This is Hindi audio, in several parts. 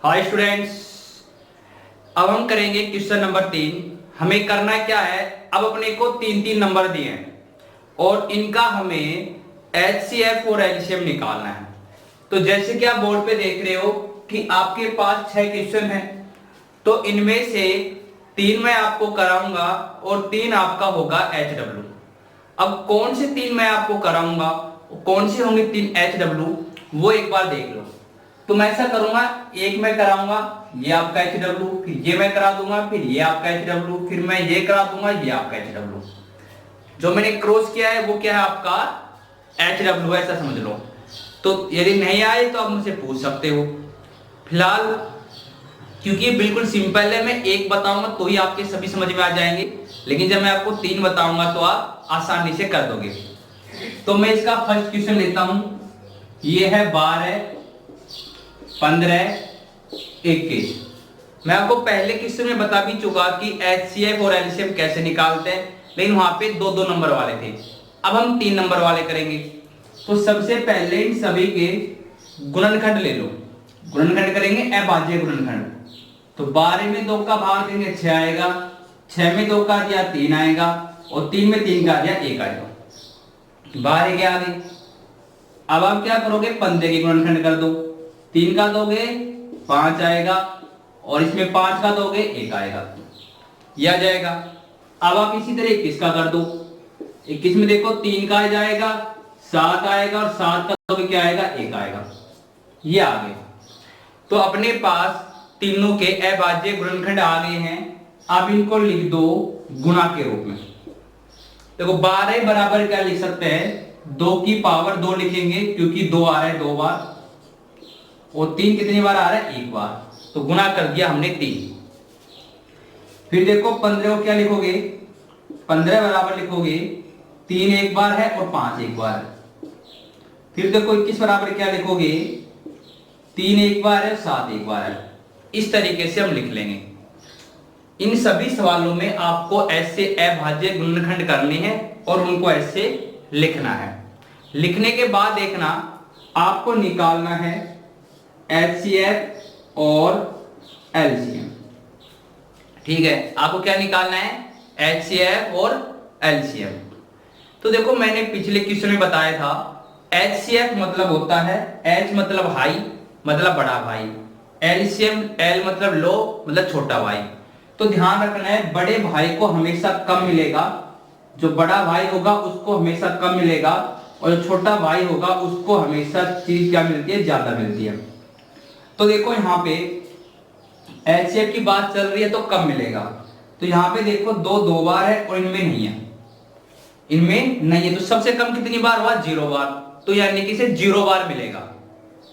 हाय स्टूडेंट्स, अब हम करेंगे क्वेश्चन नंबर 3। हमें करना क्या है, अब अपने को तीन तीन नंबर दिए हैं और इनका हमें एचसीएफ और एलसीएम निकालना है। तो जैसे कि आप बोर्ड पे देख रहे हो कि आपके पास 6 क्वेश्चन हैं, तो इनमें से 3 मैं आपको कराऊंगा और 3 आपका होगा एचडब्ल्यू। अब कौन से 3 मैं आपको कराऊंगा, कौन से होंगे 3 एचडब्ल्यू, वो एक बार देख लो। तो मैं ऐसा करूंगा, एक मैं कराऊंगा ये आपका एच डब्ल्यू, फिर ये मैं करा दूंगा, फिर ये आपका एच डब्ल्यू, फिर मैं ये करा दूंगा, ये आपका एच डब्ल्यू। जो मैंने क्रॉस किया है वो क्या है, आपका एच डब्ल्यू, ऐसा समझ लो। तो यदि नहीं आए तो आप मुझसे पूछ सकते हो। फिलहाल क्योंकि बिल्कुल सिंपल है, मैं एक बताऊंगा तो ही आपके सभी समझ में आ जाएंगे, लेकिन जब मैं आपको 3 बताऊंगा तो आप आसानी से कर दोगे। तो मैं इसका फर्स्ट क्वेश्चन लेता हूं। ये है 12, 15, 21। मैं आपको पहले क्वेश्चन में बता भी चुका कि एचसीएफ और एलसीएम कैसे निकालते हैं, लेकिन वहां पे 2-2 नंबर वाले थे। अब हम 3 नंबर वाले करेंगे। तो सबसे पहले इन सभी के गुणनखंड ले लो। गुणनखंड करेंगे अभाज्य गुणनखंड। तो 12 में 2 का भाग देंगे 6 आएगा, 6 में 2 का दिया 3 आएगा, और 3 में 3 का दिया 1 आएगा। 12 के आगे अब आप क्या करोगे, 15 के गुणनखंड कर दो। 3 का दोगे 5 आएगा, और इसमें 5 का दोगे 1 आएगा, यह आ जाएगा। अब आप इसी तरह 21 का कर दो। 21 में देखो 3 का आ जाएगा, 7 आएगा, और 7 का दोगे क्या आएगा, 1 आएगा, ये आ गए। तो अपने पास तीनों के अभाज्य गुणनखंड आ गए हैं। अब इनको लिख दो गुणा के रूप में। देखो 12 बराबर क्या लिख सकते हैं, 2 की पावर 2 लिखेंगे, क्योंकि 2 आ रहा है 2 बार, और 3 कितनी बार आ रहा है, 1 बार। तो गुना कर दिया हमने 3। फिर देखो 15 को क्या लिखोगे, 15 बराबर लिखोगे 3 एक बार है और 5 एक बार है। फिर देखो 21 बराबर क्या लिखोगे, 3 एक बार है, 7 एक बार है। इस तरीके से हम लिख लेंगे। इन सभी सवालों में आपको ऐसे अभाज्य गुणनखंड करने हैं और उनको ऐसे लिखना है। लिखने के बाद देखना, आपको निकालना है एचसीएफ और एलसीएम। ठीक है, आपको क्या निकालना है, एचसीएफ और एलसीएम। तो देखो मैंने पिछले क्वेश्चन में बताया था, एचसीएफ मतलब होता है, एच मतलब हाई मतलब बड़ा भाई, एलसीएम एल मतलब लो मतलब छोटा भाई। तो ध्यान रखना है, बड़े भाई को हमेशा कम मिलेगा, जो बड़ा भाई होगा उसको हमेशा कम मिलेगा, और जो छोटा भाई होगा उसको हमेशा चीज क्या मिलती है, ज्यादा मिलती है। तो देखो यहाँ पे एचसीएफ की बात चल रही है तो कम मिलेगा। तो यहाँ पे देखो 2 बार है और इनमें नहीं है, इनमें नहीं है। तो सबसे कम कितनी बार हुआ, 0 बार। तो यानी कि इसे 0 बार मिलेगा।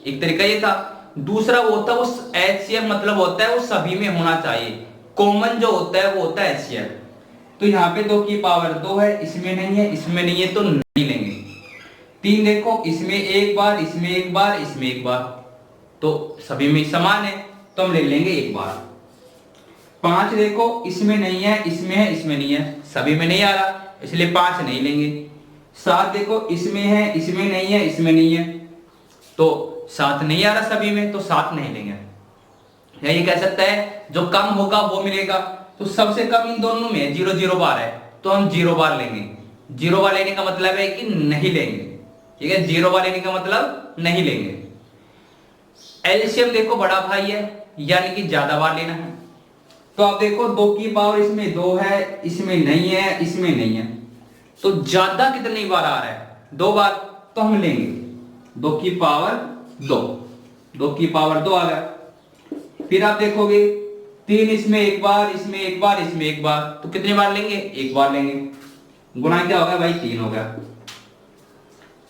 एक तरीका ये था। दूसरा वो होता है, वो एचसीएफ मतलब होता है वो सभी में होना चाहिए, कॉमन जो होता है वो होता है एचसीएफ। तो यहाँ पे 2 की पावर 2 है, इसमें नहीं है, इसमें नहीं है, तो नहीं लेंगे। 3 देखो, इसमें 1 बार, इसमें 1 बार, इसमें 1 बार, तो सभी में समान है, तो हम ले लेंगे 1 बार। 5 देखो, इसमें नहीं है, इसमें है, इसमें नहीं है, सभी में नहीं आ रहा, इसलिए 5 नहीं लेंगे। 7 देखो, इसमें है, इसमें नहीं है, इसमें नहीं है, तो 7 नहीं आ रहा सभी में, तो 7 नहीं लेंगे। या ये कह सकता है जो कम होगा वो मिलेगा। तो सबसे कम इन दोनों में 0-0 बार है, तो हम 0 बार लेंगे। 0 बार लेने का मतलब है कि नहीं लेंगे। ठीक है, 0 बार लेने का मतलब नहीं लेंगे। एलसीएम देखो बड़ा भाई है, यानी कि ज्यादा बार लेना है। तो आप देखो 2 की पावर इसमें 2 है, इसमें नहीं है, इसमें नहीं है, तो ज्यादा कितनी बार आ रहा है, 2 बार, तो हम लेंगे 2 की पावर 2। 2 की पावर 2 आ गया। फिर आप देखोगे 3 इसमें 1 बार, इसमें 1 बार, इसमें 1 बार, तो कितनी बार लेंगे, 1 बार लेंगे। गुणा क्या होगा भाई, 3 हो गया।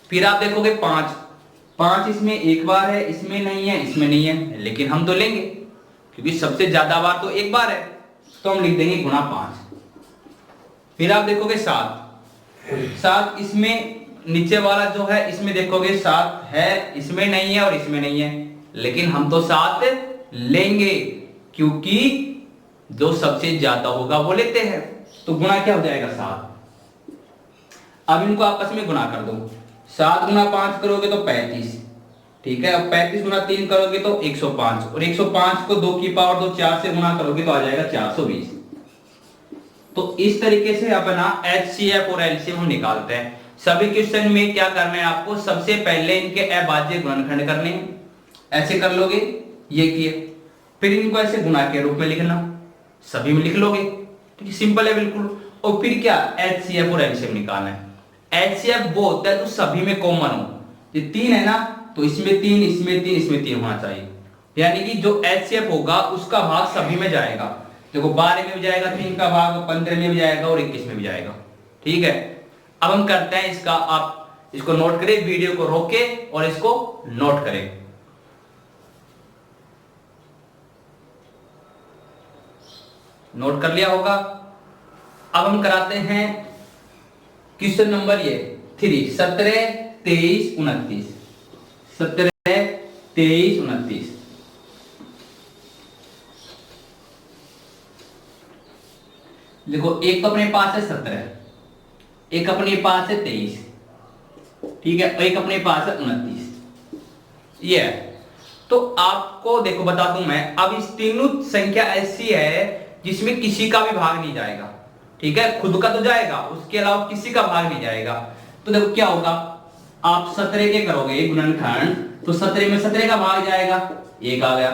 फिर आप देखोगे 5 इसमें 1 बार है, इसमें नहीं है, इसमें नहीं है, लेकिन हम तो लेंगे क्योंकि सबसे ज्यादा बार तो 1 बार है, तो हम लिख देंगे गुणा 5। फिर आप देखोगे 7 इसमें नीचे वाला जो है, इसमें देखोगे 7 है, इसमें नहीं है और इसमें नहीं है, लेकिन हम तो 7 लेंगे क्योंकि जो सबसे ज्यादा होगा वो लेते हैं। तो गुणा क्या हो जाएगा, 7। अब इनको आपस में गुणा कर दो। 7 गुणा 5 करोगे तो 35। ठीक है। अब 35 गुना 3 करोगे तो 105, और 105 को 2 की पावर 2 4 से गुना करोगे तो आ जाएगा 420। तो इस तरीके से अपना HCF और LCM हम निकालते हैं। सभी क्वेश्चन में क्या करना है आपको, सबसे पहले इनके अभाज्य गुणनखंड करने हैं, ऐसे कर लोगे, ये किए, फिर इनको ऐसे गुणा के रूप में लिखना, सभी में लिख लोगे, ठीक है, सिंपल है बिल्कुल। और फिर क्या, HCF और LCM निकालना है। HCF वो होता है तो सभी में कॉमन हो, ये 3 है ना, तो इसमें 3, इसमें 3, इसमें 3 होना चाहिए, यानी कि जो HCF होगा उसका भाग सभी में जाएगा। देखो 12 में भी जाएगा 3 का भाग, 15 में भी जाएगा और 21 में भी जाएगा, ठीक है। अब हम करते हैं इसका, आप इसको नोट करें, वीडियो को रोके और इसको नोट करें। नोट कर लिया होगा। अब हम कराते हैं क्वेश्चन नंबर ये 3, 17, 23, 29, 17, 23, 29। देखो एक तो अपने पास है 17, एक अपने पास है 23, ठीक है, और एक अपने पास है 29, ये है। तो आपको देखो बता दूं मैं, अब इस तीनों संख्या ऐसी है जिसमें किसी का भी भाग नहीं जाएगा, ठीक है, खुद का तो जाएगा, उसके अलावा किसी का भाग नहीं जाएगा। तो देखो क्या होगा, आप 17 के करोगे गुणनखंड, तो 17 में 17 का भाग जाएगा, 1 आ गया।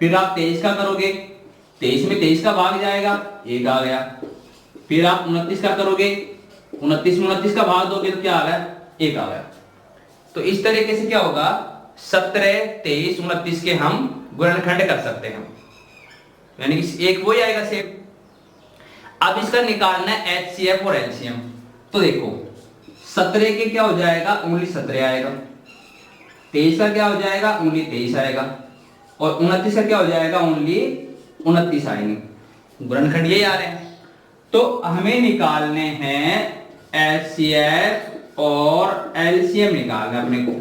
फिर आप 23 का करोगे, 23 में 23 का भाग जाएगा, 1 आ गया। फिर आप 29 का करोगे, 29 में 29 का भाग दोगे तो क्या आ गया, 1 आ गया। तो इस तरीके से क्या होगा, 17, 23, 29 के हम गुणनखंड कर सकते हैं, यानी कि एक वही आएगा सेम। अब इसका निकालना है HCF और LCM। तो देखो 17 के क्या हो जाएगा, ओनली 17 आएगा, 23 का क्या हो जाएगा, ओनली 23 आएगा, और 29 का क्या हो जाएगा, ओनली 29 आएंगे। गुणनखंड यही आ रहे हैं। तो हमें निकालने हैं HCF और LCM निकालना है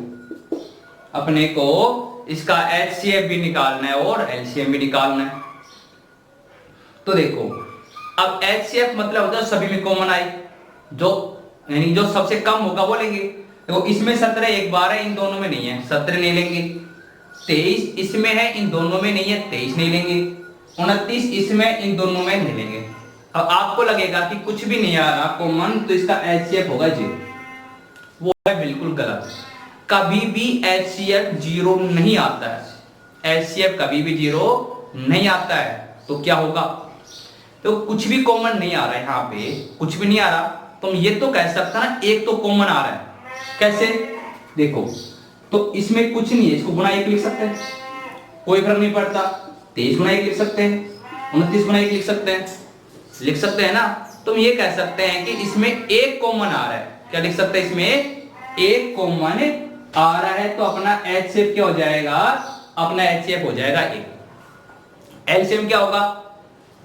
अपने को इसका HCF भी निकालना है और LCM भी निकालना है। तो देखो अब HCF मतलब होता है सभी में कॉमन आई, जो यानी जो सबसे कम होगा वो लेंगे। देखो इसमें 17 एक बार है, इन दोनों में नहीं है, 17 नहीं लेंगे। 23 इसमें है, इन दोनों में नहीं है, 23 नहीं लेंगे। 29 इसमें, इन दोनों में नहीं लेंगे। अब आपको लगेगा कि कुछ भी नहीं आ रहा कॉमन, तो इसका HCF होगा 0, वो है बिल्कुल गलत। कभी भी HCF 0 नहीं आता है, HCF कभी भी 0 नहीं आता है। तो क्या होगा, तो कुछ भी कॉमन नहीं आ रहा है, यहाँ पे कुछ भी नहीं आ रहा, तो ये तो कह सकता ना एक तो कॉमन आ रहा है। कैसे, देखो तो इसमें कुछ नहीं है, इसको गुना 1 लिख सकते हैं, कोई फर्क नहीं पड़ता। 23 गुना 1 लिख सकते हैं, 29 गुना 1 लिख सकते हैं ना। तुम ये कह सकते हैं कि इसमें एक कॉमन आ रहा है, क्या लिख सकते हैं, इसमें एक कॉमन आ रहा है, तो अपना HCF क्या हो जाएगा, अपना HCF हो जाएगा 1। LCM क्या होगा,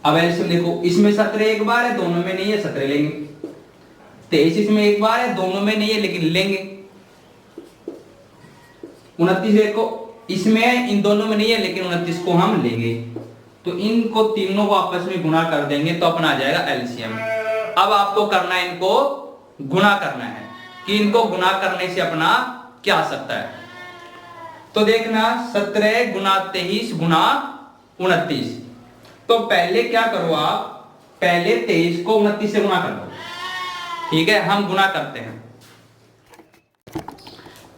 अब LCM देखो इसमें 17 एक बार है, दोनों में नहीं है, 17 लेंगे। 23 इसमें एक बार है, दोनों में नहीं है, लेकिन लेंगे। 29 देखो इसमें, इन दोनों में नहीं है, लेकिन 29 को हम लेंगे। तो इनको तीनों को आपस में गुणा कर देंगे तो अपना आ जाएगा LCM। अब आपको करना है, इनको गुणा करना है कि इनको गुणा करने से अपना क्या आ सकता है। तो देखना 17 गुना 23 गुना 29। तो पहले क्या करो आप, पहले 23 को 29 से गुणा कर दो, ठीक है, हम गुणा करते हैं।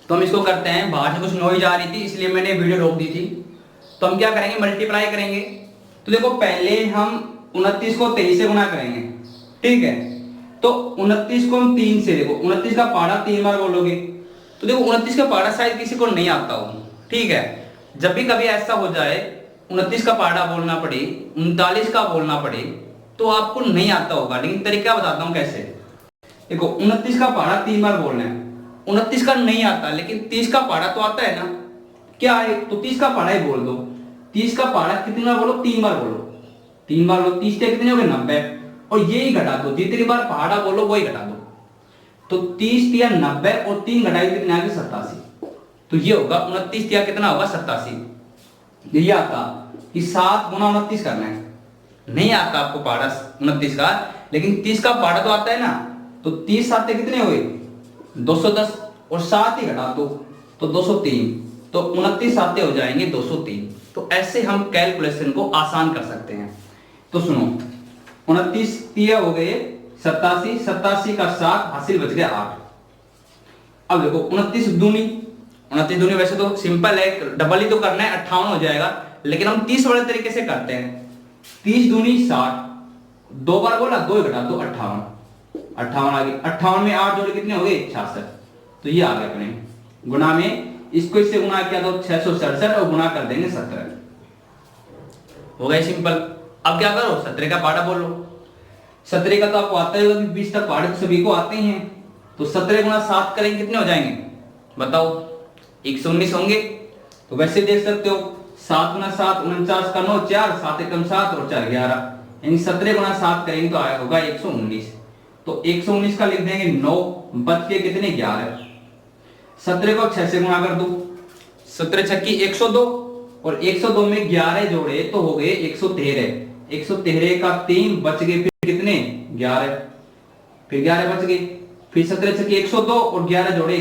तो हम इसको करते हैं, बाहर से कुछ नॉइज आ रही थी इसलिए मैंने वीडियो रोक दी थी। तो हम क्या करेंगे, मल्टीप्लाई करेंगे। तो देखो पहले हम 29 को 23 से गुणा करेंगे, ठीक है। तो 29 को हम 3 से, देखो 29 का पहाड़ा 3 बार बोलोगे, तो देखो 29 का पहाड़ा शायद किसी को नहीं आता हो, ठीक है। जब भी कभी ऐसा हो जाए 29 का पहाड़ा बोलना पड़े, 39 का बोलना पड़े, तो आपको नहीं आता होगा, लेकिन तरीका बताता हूं कैसे। देखो 29 का पहाड़ा 3 बार बोलना है, 29 का नहीं आता, लेकिन 30 का पहाड़ा तो आता है ना, क्या है, तो 30 का पहाड़ा ही बोल दो। 30 का पहाड़ा कितनी बार बोलो, 3 बार बोलो, 3 बार बोलो, 30 कितने हो गए, 90, और यही घटा दो, जितनी बार पहाड़ा बोलो वही घटा दो। तो 30 तिया 90 और 3 घटाई कितने आ गए, 87। तो ये होगा 29 तिया कितना होगा, 87। ये आता कि 7 गुना 29 करना है, नहीं आता आपको पहाड़ा 29 का, लेकिन 30 का पहाड़ा तो आता है ना। तो 30 सात कितने हुए, 210, और 7 ही घटा दो, तो 203, तो 29 आते हो जाएंगे 203। तो ऐसे हम कैलकुलेशन को आसान कर सकते हैं। तो सुनो, 29 तिया हो गए 87, 87 का 7 हासिल बच गया 8। अब देखो 29 दूनी वैसे तो सिंपल है, डबल ही तो करना है, 58 हो जाएगा, लेकिन हम 30 वाले तरीके से करते हैं। 30 दूनी 60, 2 बार बोला 2 घटा दो 58, 58 आ गई। 58 में 8 जोड़े कितने हो गए 66। तो ये आ गया अपने गुणा में, इसको इससे गुणा किया तो 667 और गुणा कर देंगे 17। हो गया सिंपल। अब क्या करो, 17 का पाड़ा बोलो। 17 का तो आपको आता ही होगा कि 20 तक पाड़े तो सभी को आते ही हैं। तो 17 गुणा 7 करेंगे कितने हो जाएंगे बताओ, 119 होंगे। तो वैसे देख सकते हो 7 गुणा 7 49 का 9 4, 7 एकम 7 और 4 11, यानी 17 गुणा 7 करेंगे तो आया होगा 119। तो 119 का लिख देंगे 9, बच के कितने 11। 17 को 6 से गुणा कर दो, 17 छक्की 102 और 102 में 11 जोड़े तो हो गए 113। 113 का 3 बच गए, फिर कितने 11, फिर 11 बच गए, फिर 17 छक्की 102 और 11 जोड़े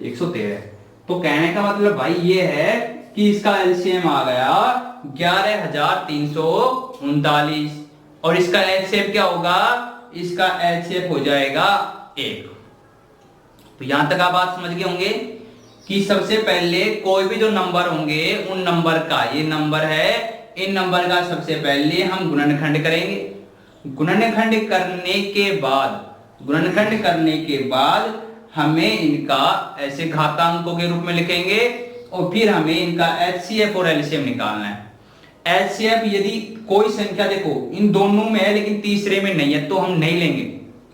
113। तो कहने का मतलब भाई ये है कि इसका एलसीएम आ गया 11339 और इसका एचसीएफ क्या होगा, इसका एचसीएफ हो जाएगा 1। तो यहां तक आप बात समझ गए होंगे कि सबसे पहले कोई भी जो नंबर होंगे उन नंबर का, ये नंबर है, इन नंबर का सबसे पहले हम गुणनखंड करेंगे। गुणनखंड करने के बाद हमें इनका ऐसे घातांकों के रूप में लिखेंगे और फिर हमें इनका एचसीएफ और एलसीएम निकालना है। एचसीएफ यदि कोई संख्या देखो इन दोनों में है लेकिन तीसरे में नहीं है तो हम नहीं लेंगे,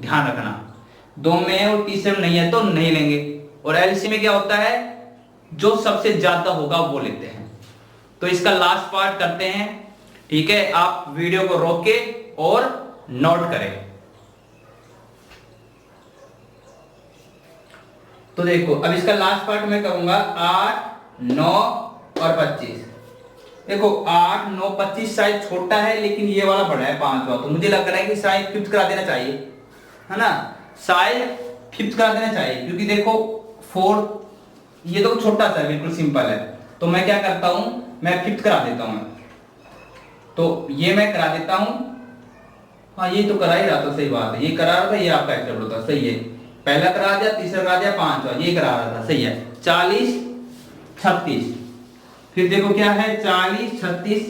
ध्यान रखना, दो में है और तीसरे में नहीं है तो नहीं लेंगे। और एलसीएम में क्या होता है, जो सबसे ज्यादा होगा वो लेते हैं। तो इसका लास्ट पार्ट करते हैं, ठीक है। आप वीडियो को रोक के और नोट करें। तो देखो अब इसका लास्ट पार्ट मैं करूंगा 8, 9 और 25। देखो 8, 9, 25 शायद छोटा है लेकिन ये वाला बड़ा है 5वां, तो मुझे लग रहा है कि शायद 5th करा देना चाहिए, है ना, शायद 5th करा देना चाहिए, क्योंकि देखो 4 ये तो छोटा सा है, बिल्कुल सिंपल है। तो मैं क्या करता हूं, मैं 5th करा देता हूं। तो ये मैं करा देता हूं, हाँ ये तो करा ही रहा था, सही बात है, ये करा रहा था, ये आपका एक्सेप्ट होता, सही है। पहला करा दिया, तीसरा करा दिया, 5वां ये करा रहा था, सही है। 40, 36, फिर देखो क्या है 40, 36,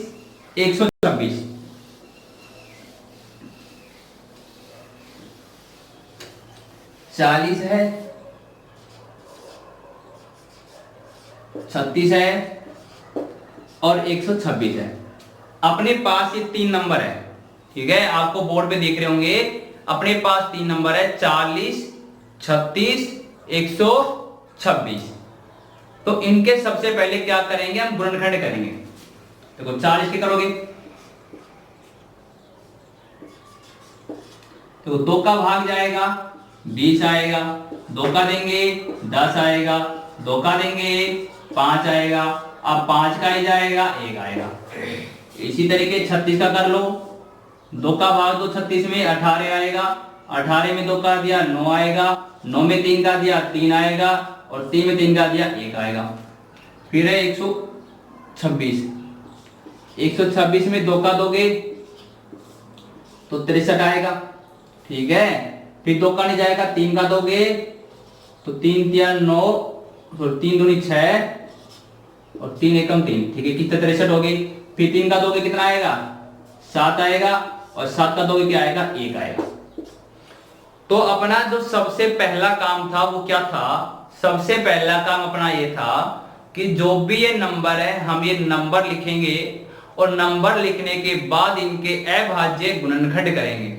126, 40 है, 36 है और 126 है। अपने पास ये 3 नंबर है, ठीक है, आपको बोर्ड पे देख रहे होंगे, अपने पास 3 नंबर है 40, 36, 126। तो इनके सबसे पहले क्या करेंगे, हम गुणनखंड करेंगे। देखो 40 के करोगे तो 2 का भाग जाएगा 20 आएगा, 2 का देंगे 10 आएगा, 2 का देंगे 5 आएगा, अब 5 का ही जाएगा 1 आएगा। इसी तरीके 36 का कर लो, 2 का भाग दो 36 में 18 आएगा, 18 में 2 का दिया 9 आएगा, 9 में 3 का दिया 3 आएगा और 3 में 3 का दिया 1 आएगा। फिर है 126, 126 में 2 का दोगे तो 63 आएगा, ठीक है। फिर 2 का नहीं जाएगा, 3 का दोगे तो 3 तिया 9, 3 दूनी 6 और 3 एकम 3, ठीक है, कितने 63 हो गई। फिर 3 का दोगे कितना आएगा 7 आएगा और 7 का दोगे क्या आएगा 1 आएगा। तो अपना जो सबसे पहला काम था वो क्या था, सबसे पहला काम अपना ये था कि जो भी ये नंबर है हम ये नंबर लिखेंगे और नंबर लिखने के बाद इनके अभाज्य गुणनखंड करेंगे।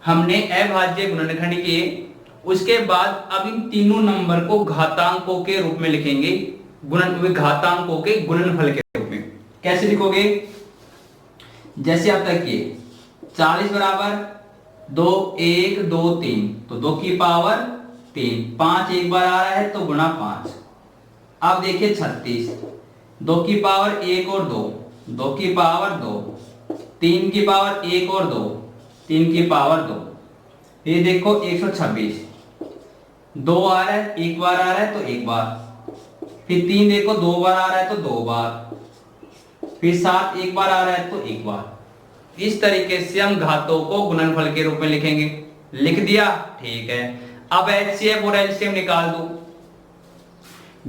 हमने अभाज्य गुणनखंड किए, उसके बाद अब इन तीनों नंबर को घातांकों के रूप में लिखेंगे, घातांकों के गुणनफल के रूप में। कैसे लिखोगे, जैसे अब तक किए 40 बराबर 2 1 2 3, तो 2 की पावर 3, 5 एक बार आ रहा है तो गुणा 5। अब देखिए 36, 2 की पावर 1 और 2, 2 की पावर 2, 3 की पावर 1 और 2, 3 की पावर 2। ये देखो 126, 2 आ रहा है, एक बार आ रहा है तो एक बार, फिर 3 देखो 2 बार आ रहा है तो 2 बार, फिर 7 एक बार आ रहा है तो 1 बार। इस तरीके से हम घातों को गुणनफल के रूप में लिखेंगे। लिख दिया, ठीक है। अब एचसीएफ और एलसीएम निकाल दो,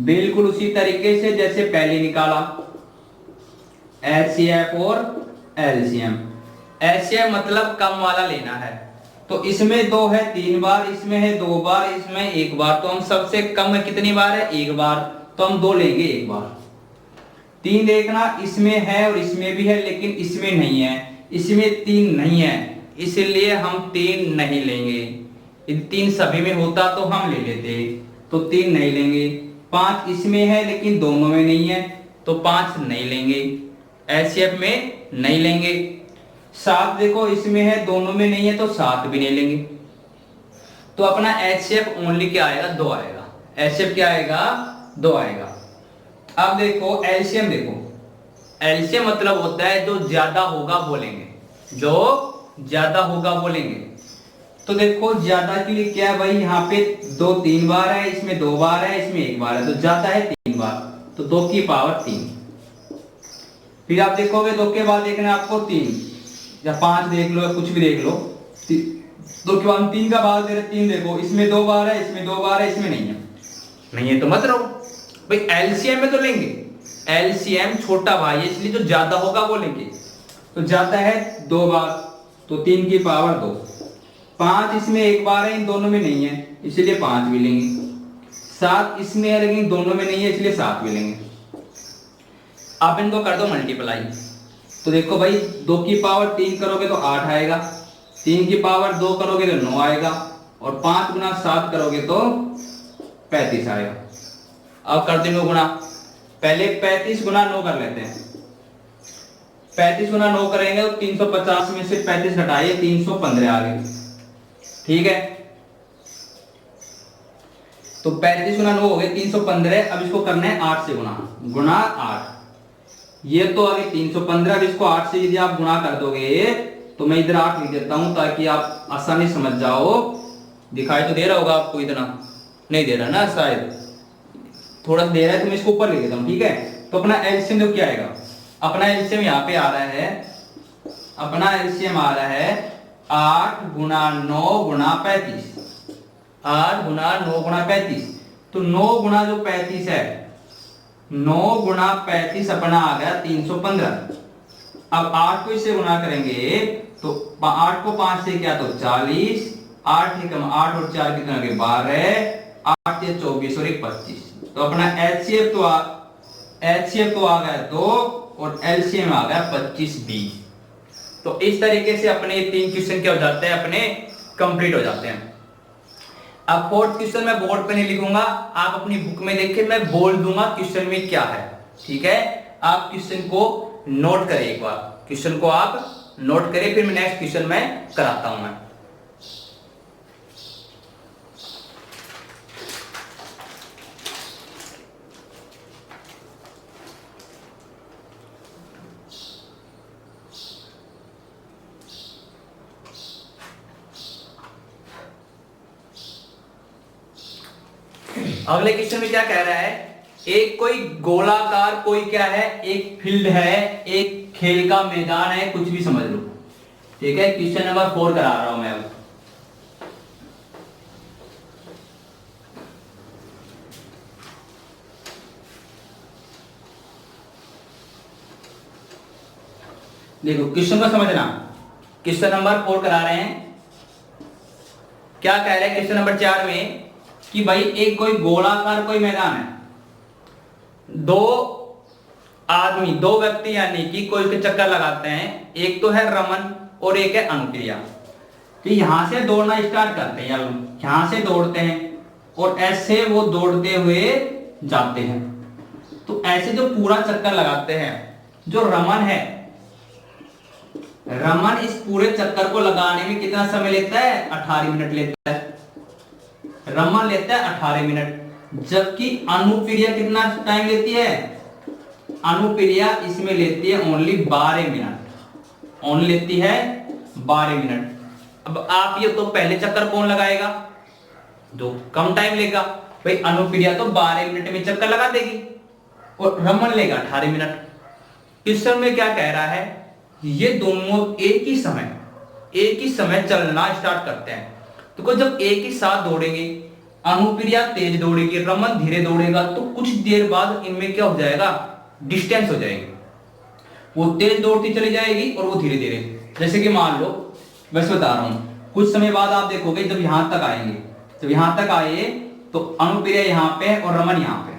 बिल्कुल उसी तरीके से जैसे पहले निकाला। एचसीएफ और एलसीएम, एचसीएफ मतलब कम वाला लेना है, तो इसमें 2 है 3 बार, इसमें है 2 बार, इसमें 1 बार, तो हम सबसे कम में कितनी बार है 1 बार, तो हम 2 लेंगे 1 बार। 3 देखना, इसमें है और इसमें भी है, लेकिन इसमें नहीं है, इसमें 3 नहीं है, इसलिए हम 3 नहीं लेंगे। 3 सभी में होता तो हम ले लेते, तो 3 नहीं लेंगे। 5 इसमें है लेकिन दोनों में नहीं है, तो 5 नहीं लेंगे, एचसीएफ में नहीं लेंगे। 7 देखो इसमें है दोनों में नहीं है, तो 7 भी नहीं लेंगे। तो अपना एचसीएफ ओनली क्या आएगा 2 आएगा, एचसीएफ क्या आएगा 2 आएगा। अब देखो एलसीएम, देखो एलसीएम मतलब होता है जो ज्यादा होगा बोलेंगे, जो ज्यादा होगा बोलेंगे। तो देखो ज्यादा के लिए क्या है भाई, यहाँ पे 2 3 बार है, इसमें 2 बार है, इसमें 1 बार है, तो ज्यादा है 3 बार, तो 2 की पावर 3। फिर आप देखोगे 2 के बाद देखना आपको 3 या 5 देख लो या कुछ भी देख लो, 2 के बाद 3 का भाग दे रहे, 3 देखो इसमें 2 बार है, इसमें 2 बार है, इसमें नहीं है, नहीं है तो मत रहो भाई। एलसीएम में तो लेंगे, एलसीएम छोटा भाई है इसलिए जो ज्यादा होगा वो लेंगे। तो ज्यादा है 2 बार, तो 3 की पावर 2। 5 इसमें 1 बार है, इन दोनों में नहीं है, इसलिए 5 भी लेंगे। 7 इसमें है लेकिन दोनों में नहीं है, इसलिए 7 भी लेंगे। अब इनको कर दो मल्टीप्लाई, तो देखो भाई 2 की पावर 3 करोगे तो 8 आएगा, 3 की पावर 2 करोगे तो 9 आएगा, और 5 गुना 7 करोगे तो 35 आएगा। अब कर देंगे गुणा, पहले 35 गुना 9 कर लेते हैं। 35 गुना 9 करेंगे तो 350 में से 35 घटाइए, 315 आ गए, ठीक है। तो 35 गुना 9 हो गए 315। अब इसको करना है 8 से गुना 8, ये तो आगे 315। अब इसको 8 से यदि आप गुणा कर दोगे तो मैं इधर 8 लिख देता हूं ताकि आप आसानी समझ जाओ। दिखाई तो दे रहा होगा आपको, इतना नहीं दे रहा ना, शायद थोड़ा दे रहा है, तो मैं इसको ऊपर लिख देता हूं, ठीक है। तो अपना एलसीएम तो क्या आएगा, अपना एलसीएम यहाँ पे आ रहा है, अपना एलसीएम आ रहा है 8 गुना 9 गुना 35, 8 गुना 9 गुना 35। तो 9 गुना जो 35 है, 9 गुना 35 अपना आ गया 315। अब 8 को इससे गुना करेंगे तो 8 को 5 से क्या तो 40, 8 ही कम 8 और 4 कितना के 12, 8 से 24 और 25। तो अपना एचसीएफ तो आ गया 2 और एलसीएम आ गया 25B। तो इस तरीके से अपने 3 क्वेश्चन क्या हो जाते हैं, अपने कंप्लीट हो जाते हैं। अब 4th क्वेश्चन मैं बोर्ड पे नहीं लिखूंगा, आप अपनी बुक में देखिए, मैं बोल दूंगा क्वेश्चन में क्या है, ठीक है। आप क्वेश्चन को नोट करें, एक बार क्वेश्चन को आप नोट करें, फिर मैं नेक्स्ट क्वेश्चन में कराता हूं मैं। अगले क्वेश्चन में क्या कह रहा है, एक कोई गोलाकार कोई क्या है, एक फील्ड है, एक खेल का मैदान है, कुछ भी समझ लो, ठीक है। क्वेश्चन नंबर 4 करा रहा हूं मैं अब। देखो क्वेश्चन को समझना, क्वेश्चन नंबर 4 करा रहे हैं। क्या कह रहे हैं क्वेश्चन नंबर 4 में कि भाई एक कोई गोलाकार कोई मैदान है, 2 आदमी 2 व्यक्ति यानी कि कोई के चक्कर लगाते हैं, एक तो है रमन और एक है अनुप्रिया। तो यहां से दौड़ना स्टार्ट करते हैं, यहां से दौड़ते हैं और ऐसे वो दौड़ते हुए जाते हैं। तो ऐसे जो पूरा चक्कर लगाते हैं, जो रमन है, रमन इस पूरे चक्कर को लगाने में कितना समय लेता है, 18 मिनट लेता है। रमन लेता है 18 मिनट, जबकि अनुप्रिया कितना टाइम लेती है, अनुप्रिया इसमें लेती है ओनली 12 मिनट, ओनली लेती है 12 मिनट। अब आप ये तो पहले चक्कर कौन लगाएगा, जो कम टाइम लेगा, भाई अनुप्रिया तो 12 मिनट में चक्कर लगा देगी और रमन लेगा 18 मिनट। क्वेश्चन में क्या कह रहा है, ये दोनों एक ही समय चलना स्टार्ट करते हैं। तो जब एक ही साथ दौड़ेंगे, अनुप्रिया तेज दौड़ेगी, रमन धीरे दौड़ेगा, तो कुछ देर बाद इनमें क्या हो जाएगा, डिस्टेंस हो जाएगी। वो तेज दौड़ती चली जाएगी और वो धीरे धीरे, जैसे कि मान लो बस बता रहा हूं, कुछ समय बाद आप देखोगे जब यहां तक आएंगे, जब यहां तक आए तो अनुप्रिया यहां पे और रमन यहां पे,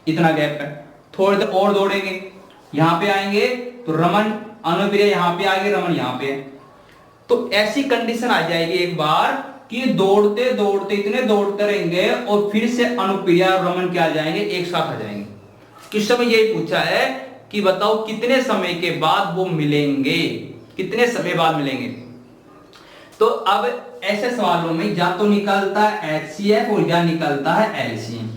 इतना गैप है। थोड़ी देर और दौड़ेंगे, यहां पे आएंगे तो रमन अनुप्रिया यहां पे आएगी, रमन यहां पे। तो ऐसी कंडीशन आ जाएगी एक बार कि दौड़ते दौड़ते इतने दौड़ते रहेंगे और फिर से अनुप्रिया और रमन क्या आ जाएंगे, एक साथ आ जाएंगे। किस समय यही पूछा है कि बताओ कितने समय के बाद वो मिलेंगे, कितने समय बाद मिलेंगे। तो अब ऐसे सवालों में या तो निकलता है HCF और या निकलता है LCM।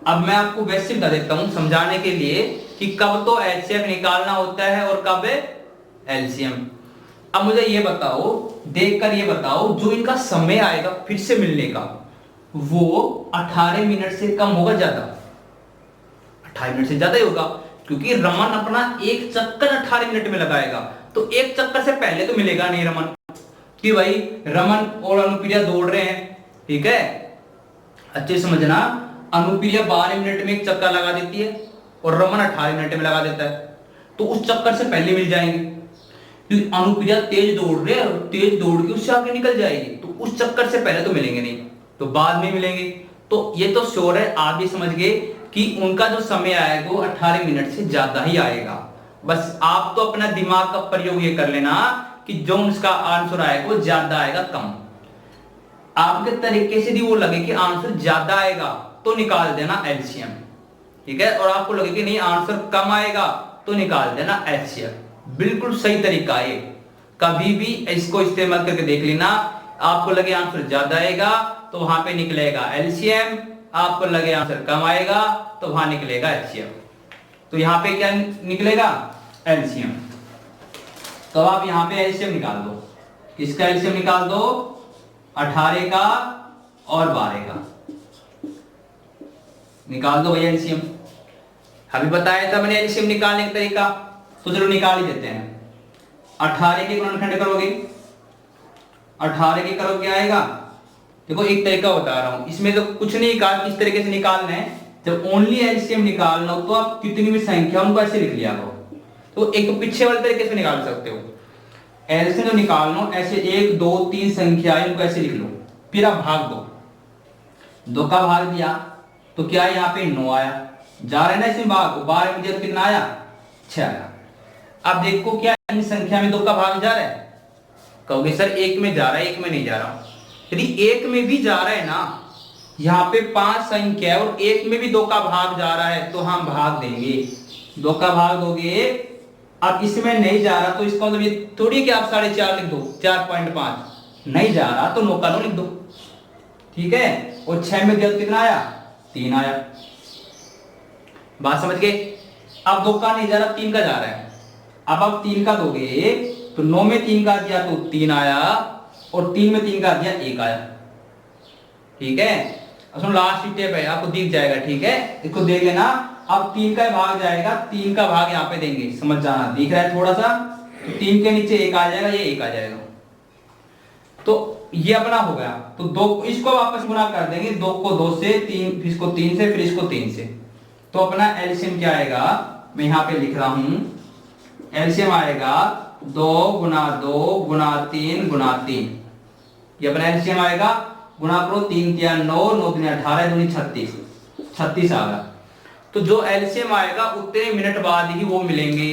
अब मैं आपको वैसे बता देता हूं समझाने के लिए कि कब तो HCF निकालना होता है और कब LCM। अब मुझे ये बताओ, देखकर ये बताओ, जो इनका समय आएगा फिर से मिलने का वो 18 मिनट से कम होगा, ज्यादा? 18 मिनट से ज्यादा ही होगा, क्योंकि रमन अपना एक चक्कर 18 मिनट में लगाएगा, तो एक चक्कर से पहले तो मिलेगा नहीं रमन, कि भाई रमन और अनुप्रिया दौड़ रहे हैं, ठीक है, अच्छे समझना। अनुप्रिया 12 मिनट में एक चक्कर लगा देती है और रमन 18 मिनट में लगा देता है, तो उस चक्कर से पहले मिल जाएंगे। क्योंकि अनुप्रिया तेज दौड़ रहे हैं और तेज दौड़ के उससे आगे निकल जाएगी, तो उस चक्कर से पहले तो मिलेंगे नहीं, तो बाद में मिलेंगे। तो ये तो श्योर है, आप भी समझ गए कि उनका जो समय आएगा वो 18 मिनट से ज्यादा ही आएगा। बस आप तो अपना दिमाग का प्रयोग ये कर लेना कि जो उसका आंसर आएगा वो ज्यादा आएगा कम। आपके तरीके से भी वो लगे कि आंसर ज्यादा आएगा तो निकाल देना LCM, ठीक है, और आपको लगे कि नहीं आंसर कम आएगा तो निकाल देना HCF। बिल्कुल सही तरीका है, कभी भी इसको इस्तेमाल करके देख लेना। आपको लगे आंसर ज्यादा आएगा तो वहां पे निकलेगा LCM, आपको लगे आंसर कम आएगा तो वहां निकलेगा HCF। तो यहां पे क्या निकलेगा, LCM। तो आप यहां पे LCM निकाल दो, किसका LCM निकाल दो, 18 का और 12 का निकाल दो भैया LCM। अभी बताया था मैंने LCM निकालने का तरीका, तो चलो निकाल ही देते हैं। 18 के गुणनखंड करोगे, 18 के करो क्या आएगा, देखो एक तरीका बता रहा हूं, इसमें तो कुछ नहीं कहा किस तरीके से निकालना है। जब ओनली LCM निकालना हो तो आप कितनी भी संख्या उनको ऐसे लिख लिया करो, तो एक तो पीछे वाले तरीके से निकाल सकते हो। LCM जो निकालना हो ऐसे 1 2 3 संख्याएं उनको ऐसे लिख लो, फिर आप भाग दो, 2 का भाग दिया तो क्या यहाँ पे 9 आया, जा रहा है ना इसमें भाग, 12 में दिया तो कितना आया, 6 आया। अब देखो क्या इन संख्या में 2 का भाग जा रहा है, कहोगे सर 1 में जा रहा है, 1 में नहीं जा रहा। यदि 1 में भी जा रहा है ना, यहाँ पे 5 संख्या है और 1 में भी 2 का भाग जा रहा है, तो हम भाग देंगे, 2 का भाग दोगे। अब इसमें नहीं जा रहा तो इसका मतलब ये थोड़ी कि आप 4.5 लिख दो, 4.5 नहीं जा रहा तो 9 का 9 लिख दो, ठीक है, और 6 में दिया तो कितना आया, 3 आया। बात समझ गए। अब 2 का नहीं जा रहा, 3 का जा रहा है, अब आप 3 का दोगे तो 9 में 3 का दिया तो 3 आया और 3 में 3 का दिया 1 आया, ठीक है। अब लास्ट स्टेप है, आपको दिख जाएगा, ठीक है, इसको देख लेना। अब 3 का भाग जाएगा, 3 का भाग यहाँ पे देंगे, समझ जाना, दिख रहा है थोड़ा सा, तो 3 के नीचे 1 आ जाएगा, ये 1 आ जाएगा, तो ये अपना हो गया। तो 2 इसको वापस गुना कर देंगे, 2 को 2 से, 3 फिर इसको 3 से, फिर इसको 3 से, तो अपना LCM क्या आएगा, मैं यहाँ पे लिख रहा हूं, LCM आएगा 2 गुना 2 गुना 3 गुना 3, ये अपना LCM आएगा। गुणा करो, 3 3 9, 9 3 18, 2 36, 36 आ गया। तो जो LCM आएगा उतने मिनट बाद ही वो मिलेंगे।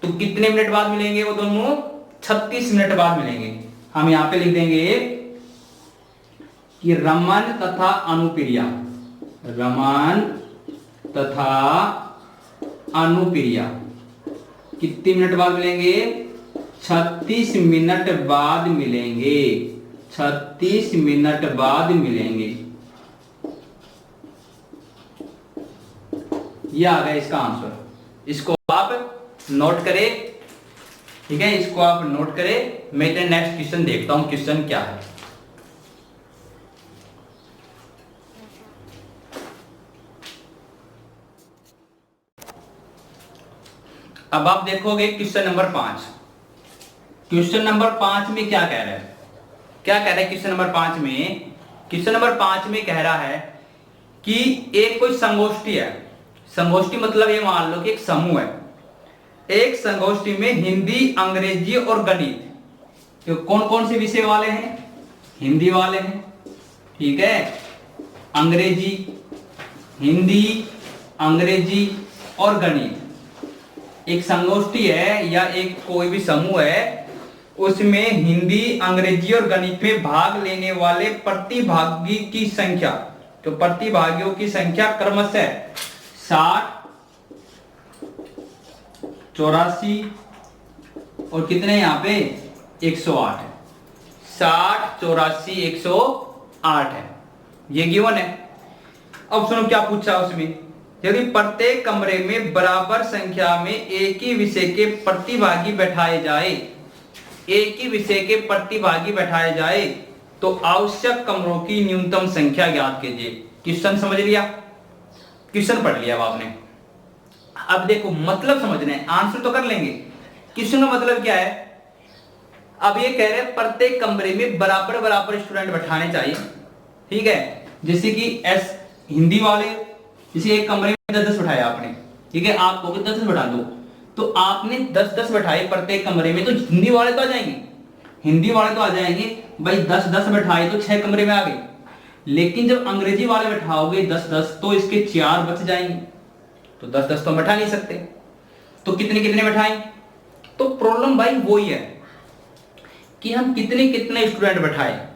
तो कितने मिनट बाद मिलेंगे वो दोनों, 36 मिनट बाद मिलेंगे। हम यहाँ पे लिख देंगे कि रमन तथा अनुप्रिया, रमन तथा अनुप्रिया कितने मिनट बाद मिलेंगे, 36 मिनट बाद मिलेंगे, 36 मिनट बाद मिलेंगे। ये आ गया इसका आंसर, इसको आप नोट करें, ठीक है, इसको आप नोट करें। मैं इधर नेक्स्ट क्वेश्चन देखता हूं, क्वेश्चन क्या है। अब आप देखोगे क्वेश्चन नंबर 5। क्वेश्चन नंबर 5 में क्या कह रहा है, क्या कह रहा है क्वेश्चन नंबर 5 में? क्वेश्चन नंबर 5 में कह रहा है कि एक कोई संगोष्ठी है। संगोष्ठी मतलब ये मान लो कि एक समूह है। एक संगोष्ठी में हिंदी, अंग्रेजी और गणित, तो कौन कौन से विषय वाले हैं? हिंदी वाले हैं, ठीक है। अंग्रेजी, हिंदी, अंग्रेजी और गणित। एक संगोष्ठी है या एक कोई भी समूह है, उसमें हिंदी, अंग्रेजी और गणित में भाग लेने वाले प्रतिभागी की संख्या, तो प्रतिभागियों की संख्या क्रमशः 60, 84 और कितने यहाँ पे 108 है। 60, 84, 108 है, ये गिवन है। अब सुनो क्या पूछा उसमें, यदि प्रत्येक कमरे में बराबर संख्या में एक ही विषय के प्रतिभागी बैठाए जाए, एक ही विषय के प्रतिभागी बैठाए जाए तो आवश्यक कमरों की न्यूनतम संख्या ज्ञात कीजिए। क्वेश्चन समझ लिया? क्वेश्चन पढ़ लिया अब आपने। अब देखो मतलब समझना है, आंसर तो कर लेंगे। क्वेश्चन का मतलब क्या है? अब ये कह रहे हैं प्रत्येक कमरे में बराबर बराबर स्टूडेंट बैठाने चाहिए, ठीक है। जैसे कि एस हिंदी वाले, जैसे एक कमरे में 10-10 बैठाया आपने, ठीक है। आप कहोगे 10-10 बैठा दो, तो आपने 10-10 बैठाए प्रत्येक कमरे में, तो हिंदी वाले तो आ जाएंगे, हिंदी वाले तो आ जाएंगे भाई। 10-10 बैठाए तो 6 कमरे में आ गए। लेकिन जब अंग्रेजी वाले बैठाओगे 10-10 तो इसके 4 बच जाएंगे, तो 10-10 तो बैठा नहीं सकते, तो कितने कितने बैठाएं? तो प्रॉब्लम भाई वही है कि हम कितने कितने स्टूडेंट बैठाए,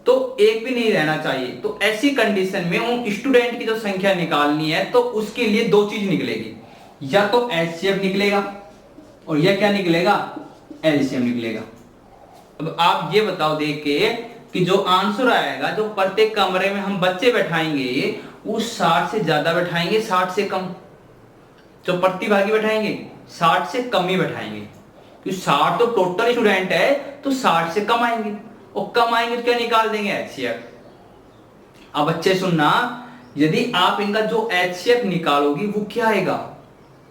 तो एक भी नहीं रहना चाहिए। तो ऐसी कंडीशन में उन स्टूडेंट की जो संख्या निकालनी है, तो उसके लिए दो चीज निकलेगी, या तो एचसीएफ निकलेगा और या क्या निकलेगा? एलसीएम निकलेगा। अब आप ये बताओ देख के कि जो आंसर आएगा, जो प्रत्येक कमरे में हम बच्चे बैठाएंगे वो 60 से ज्यादा बैठाएंगे, 60 से कम? जो प्रतिभागी बैठाएंगे 60 से कम ही बैठाएंगे, क्योंकि 60 तो टोटल स्टूडेंट है, तो 60 से कम आएंगे, और कम आएंगे तो क्या निकाल देंगे? एचसीएफ। अब बच्चे सुनना, यदि आप इनका जो एचसीएफ निकालोगी वो क्या आएगा?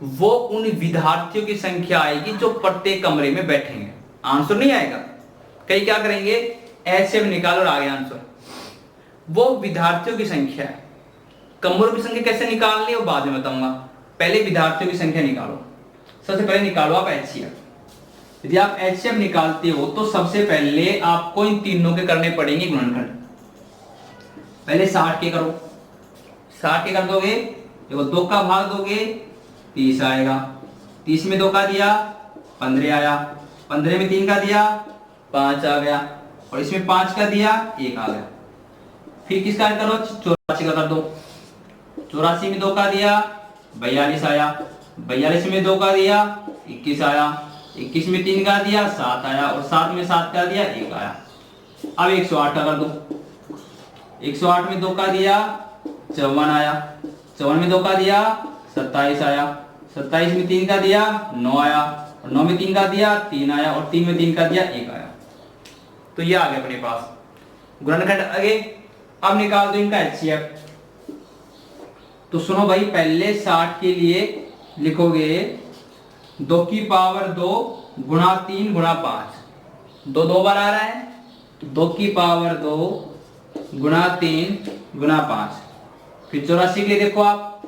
वो उन विद्यार्थियों की संख्या आएगी जो प्रत्येक कमरे में बैठेंगे, आंसर नहीं आएगा। कई क्या करेंगे? एचसीएफ निकालो और आगे आंसर। वो विद्यार्थियों की संख्या है। कमरों की संख्या कैसे निकालनी है वो बाद में बताऊंगा, पहले विद्यार्थियों की संख्या निकालो। सबसे पहले निकालो आप एचसीएफ। यदि आप एचसीएफ निकालते हो तो सबसे पहले आपको इन तीनों के करने पड़ेंगे गुणनखंड। पहले 60 के करो, 60 के कर दोगे, देखो 2 का भाग दोगे 30 आएगा, 30 में 2 का दिया 15 आया, 15 में 3 का दिया 5 आ गया, और इसमें 5 का दिया 1 आ गया। फिर किसका करो? 84 का कर दो, 84 में 2 का दिया 42 आया, 42 में 2 का दिया 21 आया, 21 में 3 का दिया 7 आया, और 7 में 7 का दिया 1 आया। अब 108 का कर दो, 108 में 2 का दिया 54 आया, 54 में 2 का दिया 27 आया, 27 में 3 का दिया 9 आया, और 9 में 3 का दिया 3 आया, और 3 में 3 का दिया 1 आया। तो ये आ गया अपने पास गुणनखंड। आगे अब निकाल दो इनका एचसीएफ। तो सुनो भाई, पहले 60 के लिए लिखोगे 2 की पावर 2 गुणा 3 गुणा 5, 2 बार आ रहा है, तो 2 की पावर 2 गुणा 3 गुणा 5। फिर 84 के लिए देखो आप,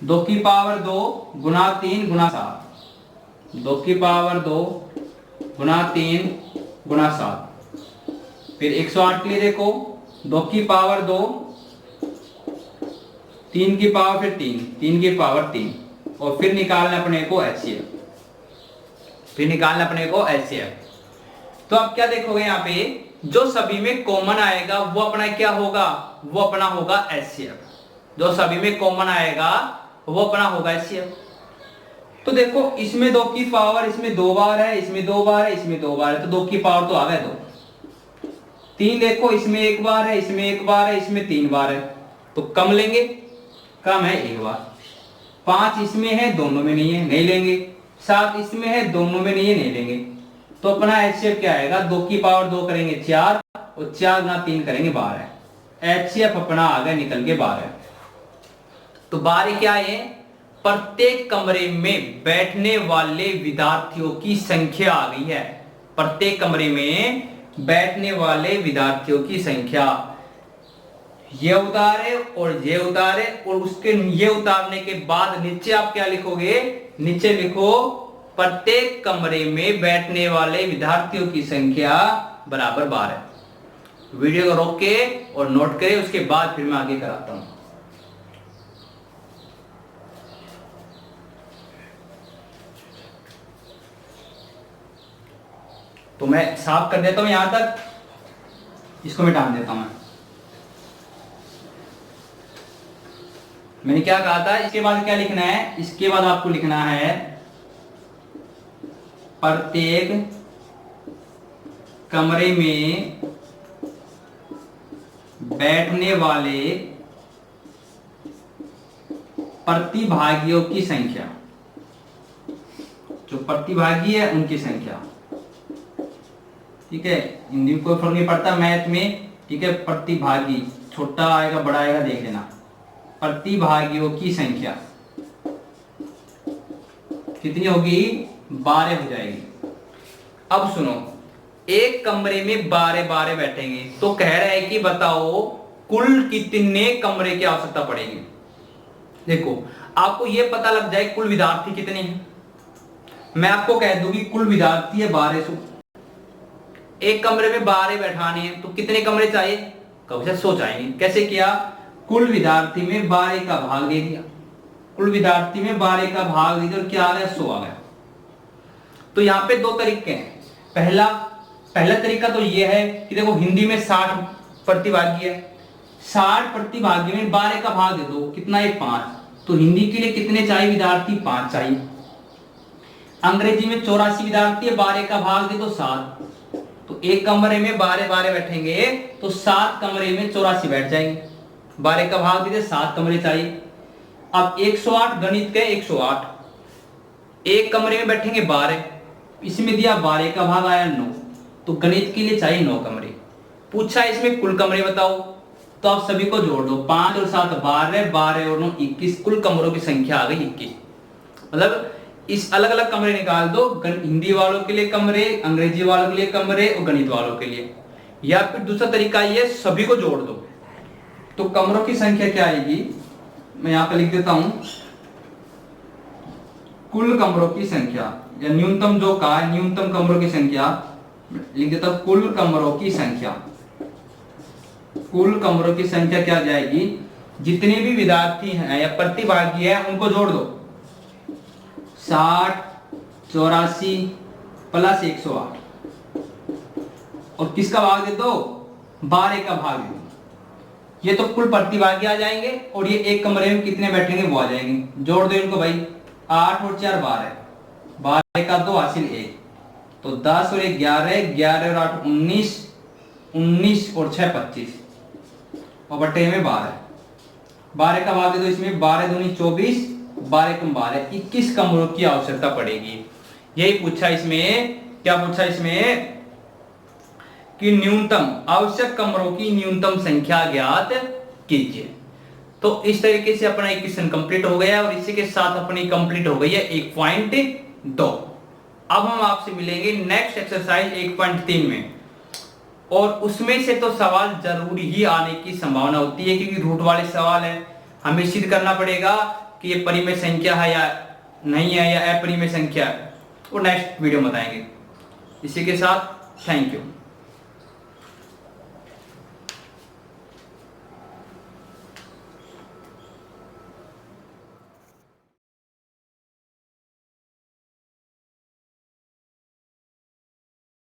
2 की पावर 2 गुणा 3 गुणा 7, 2 की पावर 2 गुणा 3 गुणा 7। फिर 108 के लिए देखो, 2 की पावर 2, 3 की पावर फिर 3, 3 की पावर 3, और फिर निकालना अपने को एचसीएफ, फिर निकालना अपने को एचसीएफ। तो आप क्या देखोगे यहाँ पे, जो सभी में कॉमन आएगा वो अपना क्या होगा? वो अपना होगा एचसीएफ। जो सभी में कॉमन आएगा वो अपना होगा एचसीएफ। तो देखो इसमें 2 की पावर, इसमें 2 बार है, इसमें 2 बार है, इसमें 2 बार है, तो 2 की पावर तो आ गए 2। 3 देखो, इसमें 1 बार है, इसमें 1 बार है, इसमें 3 बार है, तो कम लेंगे, कम है 1 बार। 5 इसमें है, दोनों में नहीं है, नहीं लेंगे। 7 इसमें है, दोनों में नहीं है, नहीं लेंगे। तो अपना एचसीएफ क्या आएगा? 2 की पावर 2 करेंगे 4, और 4 गुना 3 करेंगे 12 है। एचसीएफ अपना आ गया निकल के 12। तो 12 क्या है? प्रत्येक कमरे में बैठने वाले विद्यार्थियों की संख्या आ गई है। प्रत्येक कमरे में बैठने वाले विद्यार्थियों की संख्या, ये उतारे और ये उतारे, और उसके ये उतारने के बाद नीचे आप क्या लिखोगे, नीचे लिखो प्रत्येक कमरे में बैठने वाले विद्यार्थियों की संख्या बराबर 12। वीडियो को रोक के और नोट करें, उसके बाद फिर मैं आगे कराता हूं। तो मैं साफ कर देता हूं यहां तक, इसको मिटा देता हूं। मैंने क्या कहा था, इसके बाद क्या लिखना है, इसके बाद आपको लिखना है प्रत्येक कमरे में बैठने वाले प्रतिभागियों की संख्या, जो प्रतिभागी है उनकी संख्या। ठीक है, हिंदी में कोई फर्क नहीं पड़ता, मैथ में। ठीक है, प्रतिभागी छोटा आएगा बड़ा आएगा देख लेना। प्रतिभागियों की संख्या कितनी होगी, 12 हो जाएगी। अब सुनो, एक कमरे में 12 बैठेंगे, तो कह रहा है कि बताओ कुल कितने कमरे की आवश्यकता पड़ेगी। देखो, आपको यह पता लग जाए कुल विद्यार्थी कितने हैं। मैं आपको कह दूं कि कुल विद्यार्थी है 1200, एक कमरे में 12 बैठाने हैं, तो कितने कमरे चाहिए, कब से सोचाएंगे। कैसे किया, कुल विद्यार्थी में 12 का भाग दे दिया, कुल विद्यार्थी में 12 का भाग दे दिया, और क्या आ गया, 100 आ गया। तो यहाँ पे 2 तरीके हैं। पहला तरीका तो ये है कि देखो हिंदी में 60 प्रतिभागी है, 60 प्रतिभागी में 12 का भाग दे दो, कितना है, 5। तो हिंदी के लिए कितने चाहिए विद्यार्थी, 5 चाहिए। अंग्रेजी में 84 विद्यार्थी है, 12 का भाग दे दो 7। तो एक कमरे में 12 बैठेंगे, तो 7 कमरे में 84 बैठ जाएंगे। 12 का भाग दीजिए, 7 कमरे चाहिए। अब 108 गणित के 108, एक कमरे में बैठेंगे 12, इसमें दिया 12 का भाग आया 9, तो गणित के लिए चाहिए 9 कमरे। पूछा इसमें कुल कमरे बताओ, तो आप सभी को जोड़ दो, 5 और 7 12, 12 और 9 21, कुल कमरों की संख्या आ गई 21। मतलब इस अलग अलग कमरे निकाल दो, हिंदी वालों के लिए कमरे, अंग्रेजी वालों के लिए कमरे और गणित वालों के लिए। या फिर दूसरा तरीका ये, सभी को जोड़ दो, तो कमरों की संख्या क्या आएगी, मैं यहां पर लिख देता हूं, कुल कमरों की संख्या, या न्यूनतम जो कहा है, न्यूनतम कमरों की संख्या लिख देता हूं, कुल कमरों की संख्या। कुल कमरों की संख्या क्या जाएगी, जितने भी विद्यार्थी हैं या प्रतिभागी हैं उनको जोड़ दो, 60 84 प्लस 108, और किसका भाग दे दो, 12 का भाग दे दो। ये तो कुल प्रतिभागी आ जाएंगे, और ये एक कमरे में कितने बैठेंगे वो आ जाएंगे। जोड़ दो इनको भाई, 8 और 4 12, 12 का 2 हासिल 1, तो 10 और 1 11, 11 और 8 19, 19 और 6 25, और बटे में 12, 12 का भाग दे दो इसमें, 12 दूनी 24, 12 कम 12 21 कमरों की आवश्यकता पड़ेगी। यही पूछा इसमें, क्या पूछा इसमें, कि न्यूनतम आवश्यक कमरों की न्यूनतम संख्या ज्ञात कीजिए। तो इस तरीके से अपना इक्वेशन कंप्लीट हो गया, और इसी के साथ अपनी कंप्लीट हो गई है 1.2। अब हम आपसे मिलेंगे नेक्स्ट एक्सरसाइज 1.3 में, और उसमें से तो सवाल जरूर ही आने की संभावना होती है, क्योंकि रूट वाले सवाल है, हमें सिद्ध करना पड़ेगा कि ये परिमेय संख्या है या नहीं है, या अपरिमेय संख्या है, वो नेक्स्ट वीडियो में बताएंगे। इसी के साथ थैंक यू।